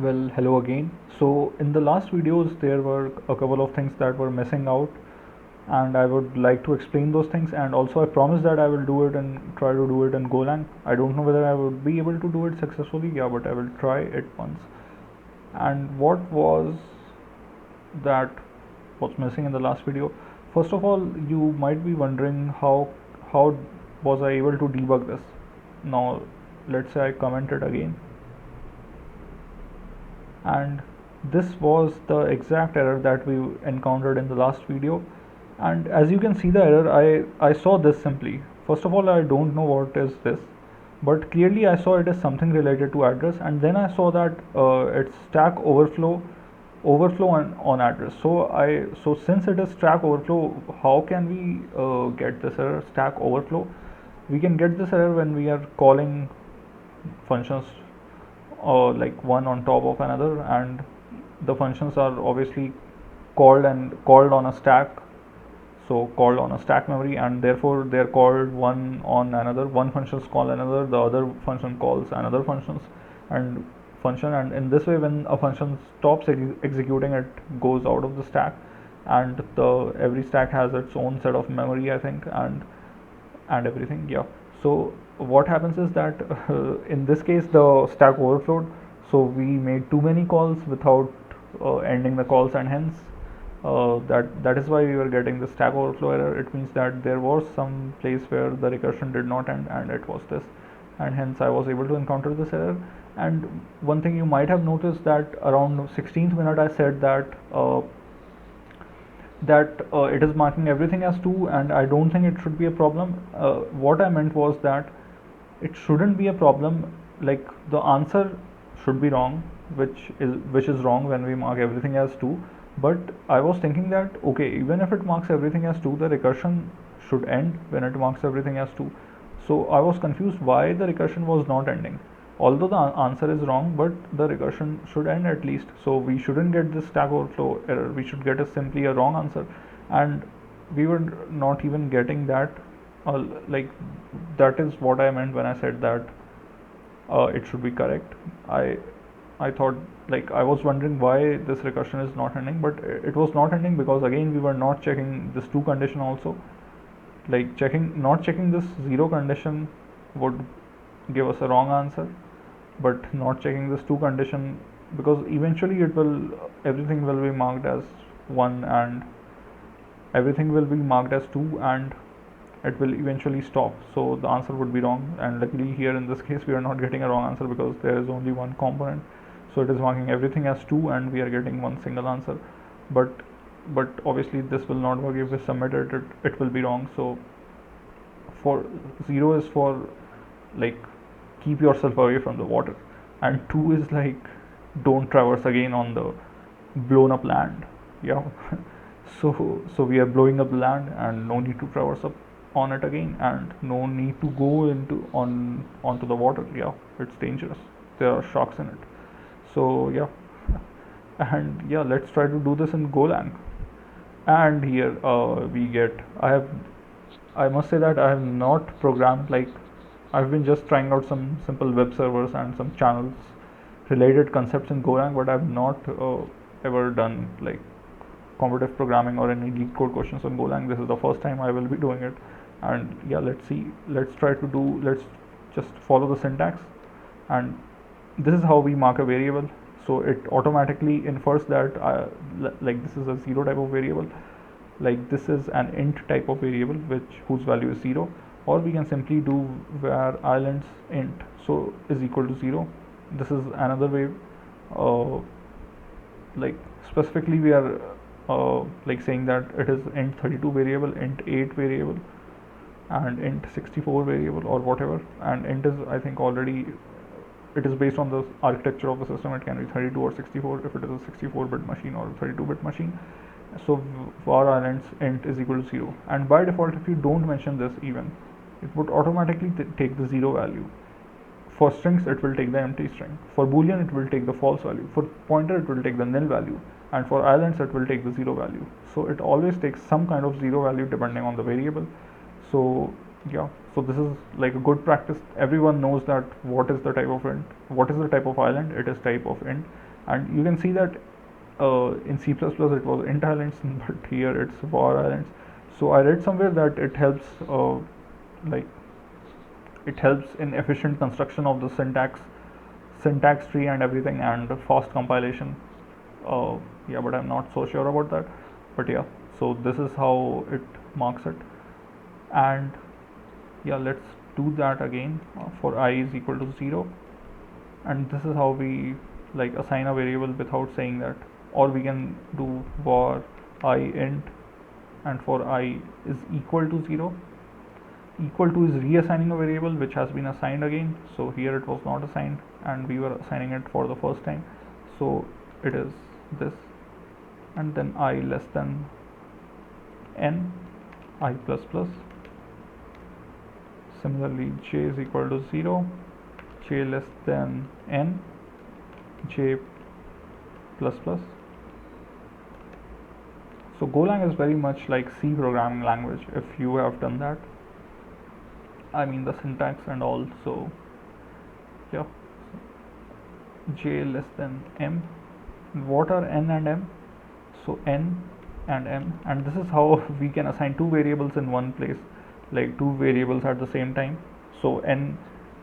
Well, hello again. So in the last videos there were a couple of things that were missing out, and I would like to explain those things, and also I promise that I will do it and try to do it in Golang. I don't know whether I would be able to do it successfully, yeah, but I will try it once. And what was that was missing in the last video? First of all, you might be wondering how was I able to debug this. Now let's say I comment it again, and this was the exact error that we encountered in the last video. And as you can see the error, I saw this simply. First of all, I don't know what is this, but clearly I saw it as something related to address, and then I saw that it's stack overflow on address. So since it is stack overflow, how can we get this error stack overflow? We can get this error when we are calling functions like one on top of another, and the functions are obviously called on a stack, so called on a stack memory, and therefore they're called one on another. One functions call another, the other function calls another function, and in this way when a function stops executing, it goes out of the stack. And the every stack has its own set of memory, I think, and everything, yeah. So what happens is that in this case the stack overflowed, so we made too many calls without ending the calls, and hence that is why we were getting the stack overflow error. It means that there was some place where the recursion did not end, and it was this, and hence I was able to encounter this error. And one thing you might have noticed, that around 16th minute I said that it is marking everything as 2, and I don't think it should be a problem. What I meant was that it shouldn't be a problem, like the answer should be wrong, which is wrong when we mark everything as 2. But I was thinking that okay, even if it marks everything as 2, the recursion should end when it marks everything as 2. So I was confused why the recursion was not ending, although the answer is wrong, but the recursion should end at least. So we shouldn't get this stack overflow error, we should get simply a wrong answer. And we were not even getting that. Like, that is what I meant when I said that it should be correct. I thought, like, I was wondering why this recursion is not ending, but it was not ending because again we were not checking this 2 condition also. Like, not checking this 0 condition would give us a wrong answer, but not checking this 2 condition, because eventually everything will be marked as 1, and everything will be marked as 2, and it will eventually stop, so the answer would be wrong. And luckily here in this case we are not getting a wrong answer, because there is only one component, so it is marking everything as 2 and we are getting one single answer. But obviously this will not work. If we submit it will be wrong. So for 0 is for, like, keep yourself away from the water, and 2 is like, don't traverse again on the blown up land, yeah. So we are blowing up the land, and no need to traverse up on it again, and no need to go onto the water, yeah. It's dangerous, there are sharks in it. So yeah, and yeah, let's try to do this in Golang. And here we get, I must say that I have not programmed, like, I've been just trying out some simple web servers and some channels related concepts in Golang, but I've not ever done like competitive programming or any leak code questions on Golang. This is the first time I will be doing it. And yeah, let's see, let's just follow the syntax. And this is how we mark a variable. So it automatically infers that like, this is a 0 type of variable, like this is an int type of variable whose value is 0. Or we can simply do where islands int so is equal to 0. This is another way. Like, specifically we are like saying that it is int 32 variable, int 8 variable, and int 64 variable, or whatever. And int is, I think, already, it is based on the architecture of the system. It can be 32 or 64 if it is a 64-bit machine or a 32-bit machine. So for islands int is equal to 0, and by default if you don't mention this even, it would automatically take the 0 value. For strings it will take the empty string, for boolean it will take the false value, for pointer it will take the nil value, and for islands it will take the 0 value. So it always takes some kind of 0 value depending on the variable. So yeah, so this is like a good practice. Everyone knows that what is the type of int, what is the type of island, it is type of int. And you can see that in C++ it was int islands, but here it's var islands. So I read somewhere that it helps like it helps in efficient construction of the syntax tree and everything, and fast compilation. Yeah, but I'm not so sure about that. But yeah, so this is how it marks it. And yeah, let's do that again for I is equal to 0. And this is how we like assign a variable without saying that. Or we can do var I int, and for I is equal to 0. Equal to is reassigning a variable which has been assigned again. So here it was not assigned and we were assigning it for the first time. So it is this, and then I less than n, I plus plus. Similarly, j is equal to 0, j less than n, j plus plus. So Golang is very much like C programming language if you have done that. I mean the syntax and all. So yeah, j less than m. What are n and m? So n and m, and this is how we can assign two variables in one place, like two variables at the same time. So n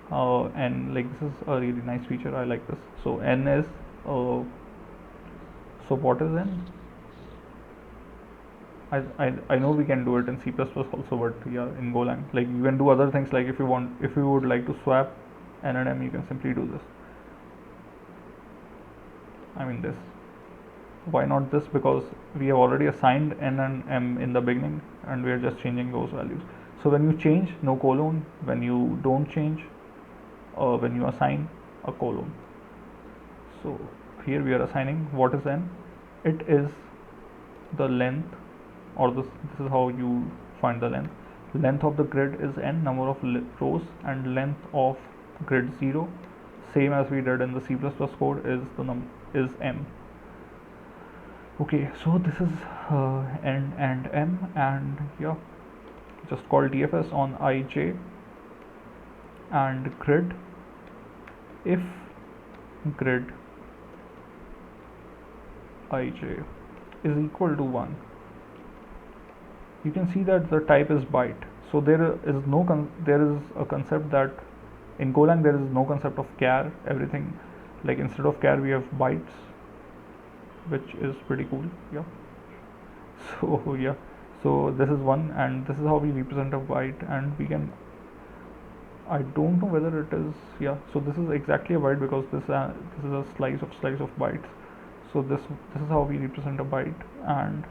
and like this is a really nice feature. I like this. So n is so what is n? I know we can do it in C++ also, but yeah, in Golang, like you can do other things, like if you would like to swap n and m, you can simply do this. I mean this. Why not this? Because we have already assigned n and m in the beginning, and we are just changing those values. So when you change, no colon. When you don't change, when you assign, a colon. So here we are assigning what is n. It is the length, or this is how you find the length. Length of the grid is n, number of rows, and length of grid 0, same as we did in the C++ code, is is m. Okay, so this is n and m, and yeah, just call DFS on ij and grid if grid ij is equal to 1. You can see that the type is byte. So there is a concept that in Golang there is no concept of char. Everything, like instead of char we have bytes, which is pretty cool. Yeah. So yeah, so this is 1, and this is how we represent a byte, and we can, I don't know whether it is, yeah, so this is exactly a byte because this is a slice of bytes. So this is how we represent a byte. And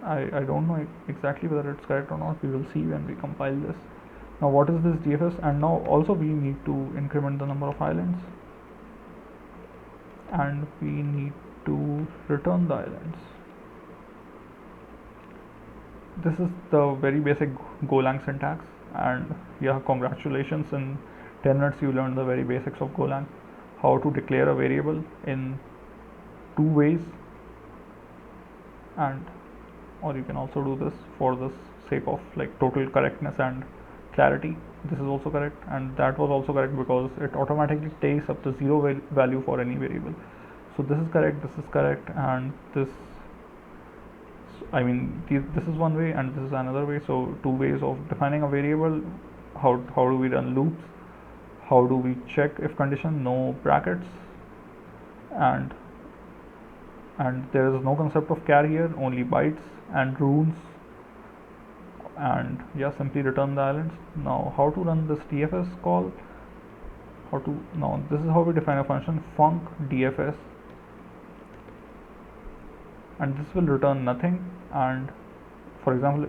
I don't know exactly whether it's correct or not. We will see when we compile this. Now what is this DFS? And now also we need to increment the number of islands, and we need to return the islands. This is the very basic Golang syntax, and yeah, congratulations, in 10 minutes you learned the very basics of Golang, how to declare a variable in 2 ways, and or you can also do this for the sake of like total correctness and clarity. This is also correct, and that was also correct because it automatically takes up the 0 value for any variable. So this is correct, this is correct, and this, I mean this is one way and this is another way. So 2 ways of defining a variable. How do we run loops? How do we check if condition? No brackets, and there is no concept of char here, only bytes and runes, and yeah, simply return the islands. Now how to run this DFS call? Now this is how we define a function, func DFS, and this will return nothing. And for example,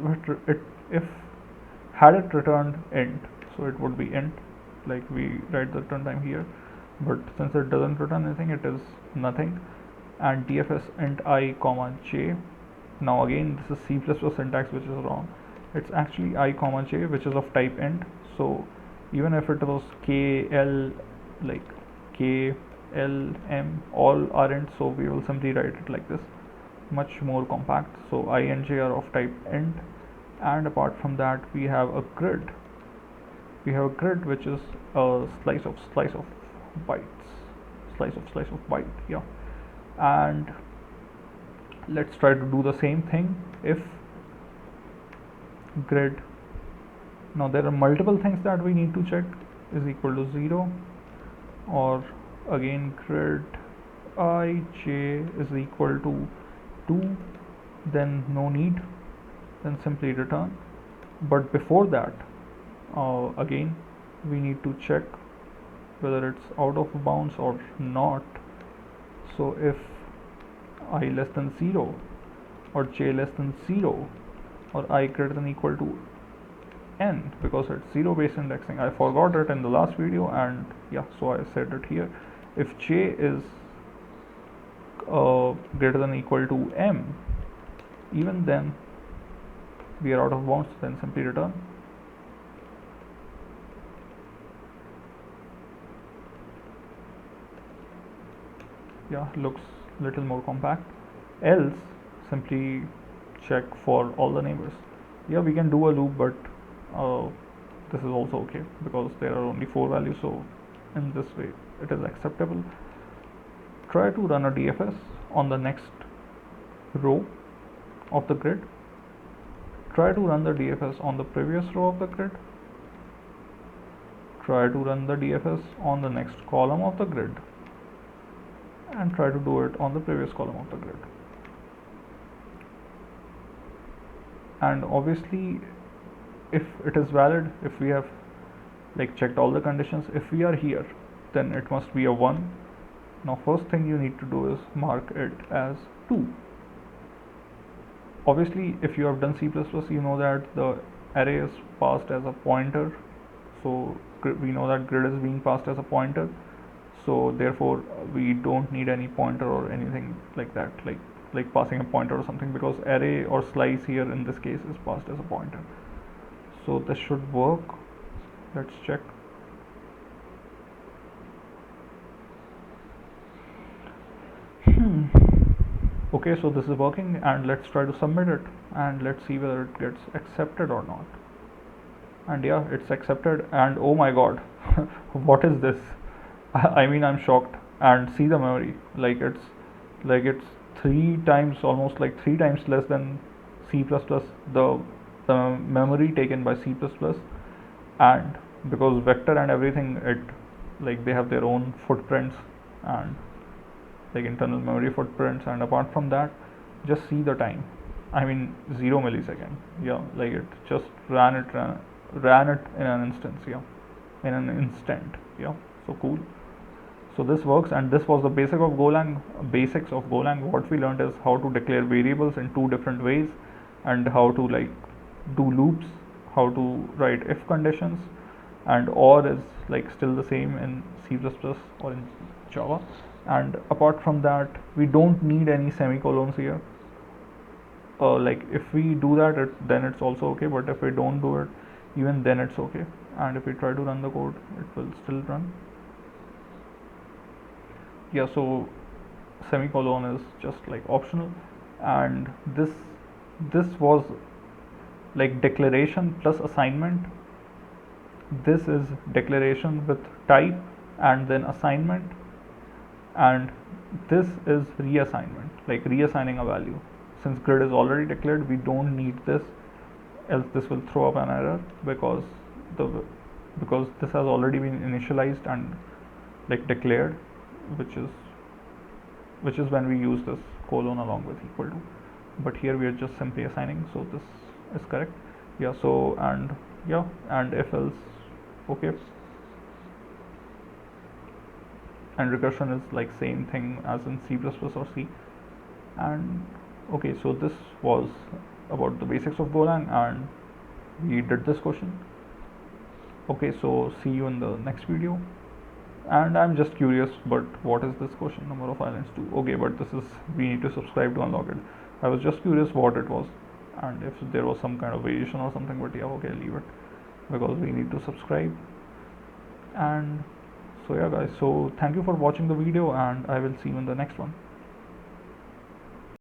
if had it returned int, so it would be int, like we write the return time here, but since it doesn't return anything, it is nothing. And DFS int I comma j. Now again, this is C++ syntax which is wrong. It's actually I comma j, which is of type int. So even if it was k l, like k l m, all are int, so we will simply write it like this, much more compact. So I and j are of type int, and apart from that we have a grid. We have a grid which is a slice of bytes, slice of byte, yeah. And let's try to do the same thing. If grid, now there are multiple things that we need to check, is equal to 0, or again grid ij is equal to 2, then no need, then simply return. But before that, again we need to check whether it's out of bounds or not. So if I less than 0 or j less than 0 or I greater than equal to n, because it's 0 based indexing, I forgot it in the last video, and yeah, so I said it here. If j is greater than equal to m, even then we are out of bounds, then simply return. Yeah, looks little more compact. Else simply check for all the neighbors. Yeah, we can do a loop, but this is also okay because there are only 4 values, so in this way it is acceptable. Try to run a DFS on the next row of the grid. Try to run the DFS on the previous row of the grid. Try to run the DFS on the next column of the grid, and try to do it on the previous column of the grid. And obviously, if it is valid, if we have like checked all the conditions, if we are here, then it must be a 1. Now first thing you need to do is mark it as 2. Obviously, if you have done C++, you know that the array is passed as a pointer, so we know that grid is being passed as a pointer, so therefore we don't need any pointer or anything like that, like passing a pointer or something, because array or slice here in this case is passed as a pointer. So this should work. Let's check. Okay, so this is working, and let's try to submit it, and let's see whether it gets accepted or not. And yeah, it's accepted, and oh my god, what is this? I mean, I'm shocked. And see the memory, like it's 3 times, almost like 3 times less than C++, the memory taken by C++. And because vector and everything, it like they have their own footprints and like internal memory footprints, and apart from that, just see the time. I mean, 0 millisecond. Yeah, like it just ran it in an instance. Yeah, in an instant. Yeah, so cool. So this works, and this was the basics of Golang. What we learned is how to declare variables in 2 different ways, and how to like do loops, how to write if conditions, and or is like still the same in C++ or in Java. And apart from that, we don't need any semicolons here. Like if we do that, then it's also okay, but if we don't do it, even then it's okay. And if we try to run the code, it will still run. Yeah, so semicolon is just like optional, and this was like declaration plus assignment. This is declaration with type and then assignment, and this is reassignment, like reassigning a value. Since grid is already declared, we don't need this, else this will throw up an error, because this has already been initialized and like declared, which is when we use this colon along with equal to, but here we are just simply assigning, so this is correct. Yeah, so and if else, okay. And recursion is like same thing as in C++ or C. And okay, so this was about the basics of Golang, and we did this question. Okay, so see you in the next video. And I'm just curious, but what is this question? Number of islands 2. Okay, but this is, we need to subscribe to unlock it. I was just curious what it was, and if there was some kind of variation or something, but yeah, okay, leave it, because we need to subscribe. And so yeah guys, so thank you for watching the video, and I will see you in the next one.